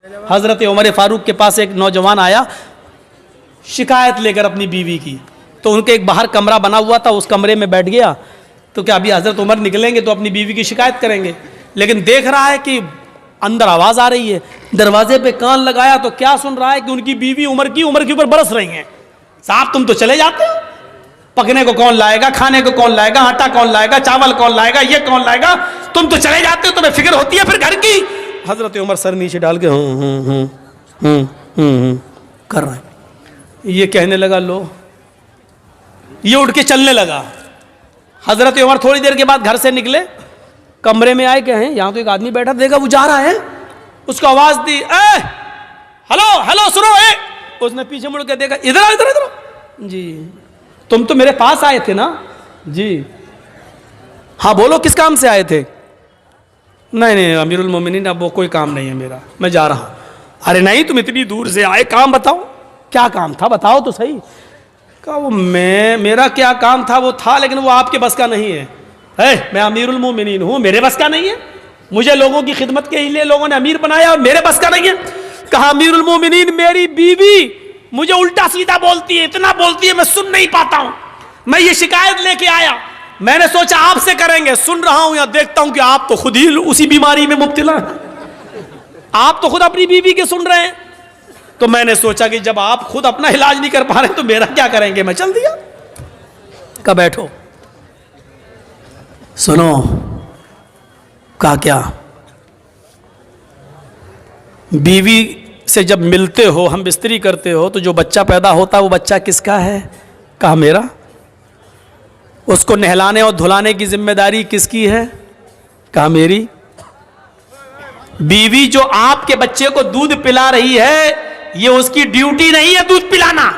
हज़रत उमर फारूक के पास एक नौजवान आया शिकायत लेकर अपनी बीवी की। तो उनके एक बाहर कमरा बना हुआ था, उस कमरे में बैठ गया। तो क्या अभी हज़रत उमर निकलेंगे तो अपनी बीवी की शिकायत करेंगे, लेकिन देख रहा है कि अंदर आवाज़ आ रही है। दरवाजे पे कान लगाया तो क्या सुन रहा है कि उनकी बीवी उमर के ऊपर बरस रही हैं, साहब तुम तो चले जाते हो, पकने को कौन लाएगा, खाने को कौन लाएगा, आटा कौन लाएगा, चावल कौन लाएगा, ये कौन लाएगा, तुम तो चले जाते हो, तुम्हें फिक्र होती है फिर घर की। हज़रत उमर सर नीचे डाल के कर रहे हैं। ये कहने लगा, लो, ये उठ के चलने लगा। हज़रत उमर थोड़ी देर के बाद घर से निकले, कमरे में आए, कहें यहाँ तो एक आदमी बैठा, देखा वो जा रहा है, उसको आवाज़ दी, हेलो हेलो सुनो। उसने पीछे मुड़ के देखा, इधर इधर इधर। जी तुम तो मेरे पास आए थे ना? जी हाँ बोलो, किस काम से आए थे? नहीं नहीं अमीरुल मोमिनीन, अब वो कोई काम नहीं है मेरा, मैं जा रहा हूँ। अरे नहीं, तुम इतनी दूर से आए, काम बताओ, क्या काम था बताओ तो सही। कहा वो मेरा क्या काम था, वो था, लेकिन वो आपके बस का नहीं है। मैं अमीरुल मोमिनीन हूँ, मेरे बस का नहीं है, मुझे लोगों की खिदमत के लिए लोगों ने अमीर बनाया और मेरे बस का नहीं है। कहा अमीरुल मोमिनीन, मेरी बीवी मुझे उल्टा सीधा बोलती है, इतना बोलती है मैं सुन नहीं पाता हूँ, मैं ये शिकायत लेके आया, मैंने सोचा आपसे करेंगे, सुन रहा हूं या देखता हूं कि आप तो खुद ही उसी बीमारी में मुब्तला हैं, आप तो खुद अपनी बीवी के सुन रहे हैं, तो मैंने सोचा कि जब आप खुद अपना इलाज नहीं कर पा रहे तो मेरा क्या करेंगे, मैं चल दिया। कहा बैठो, सुनो। कहा क्या? बीवी से जब मिलते हो, हम बिस्तरी करते हो, तो जो बच्चा पैदा होता है वो बच्चा किसका है? कहा मेरा। उसको नहलाने और धुलाने की जिम्मेदारी किसकी है? कहा मेरी। बीवी जो आपके बच्चे को दूध पिला रही है, ये उसकी ड्यूटी नहीं है दूध पिलाना,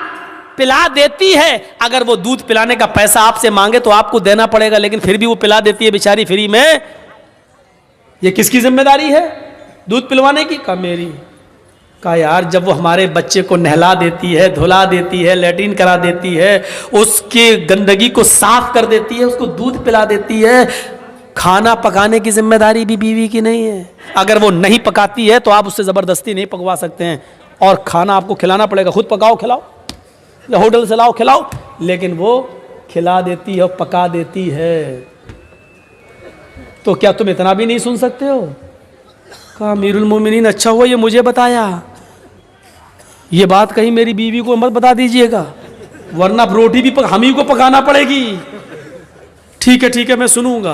पिला देती है। अगर वो दूध पिलाने का पैसा आपसे मांगे तो आपको देना पड़ेगा, लेकिन फिर भी वो पिला देती है बेचारी फ्री में। ये किसकी जिम्मेदारी है दूध पिलवाने की? कहा मेरी। कहा यार, जब वो हमारे बच्चे को नहला देती है, धुला देती है, लैट्रिन करा देती है, उसके गंदगी को साफ कर देती है, उसको दूध पिला देती है, खाना पकाने की जिम्मेदारी भी बीवी की नहीं है? अगर वो नहीं पकाती है तो आप उससे ज़बरदस्ती नहीं पकवा सकते हैं, और खाना आपको खिलाना पड़ेगा, खुद पकाओ खिलाओ या होटल से लाओ खिलाओ, लेकिन वो खिला देती है और पका देती है। तो क्या तुम इतना भी नहीं सुन सकते हो? कहा अमीरुल मोमिनीन, अच्छा हुआ ये मुझे बताया, ये बात कहीं मेरी बीवी को मत बता दीजिएगा, वरना रोटी भी हम ही को पकाना पड़ेगी। ठीक है मैं सुनूंगा।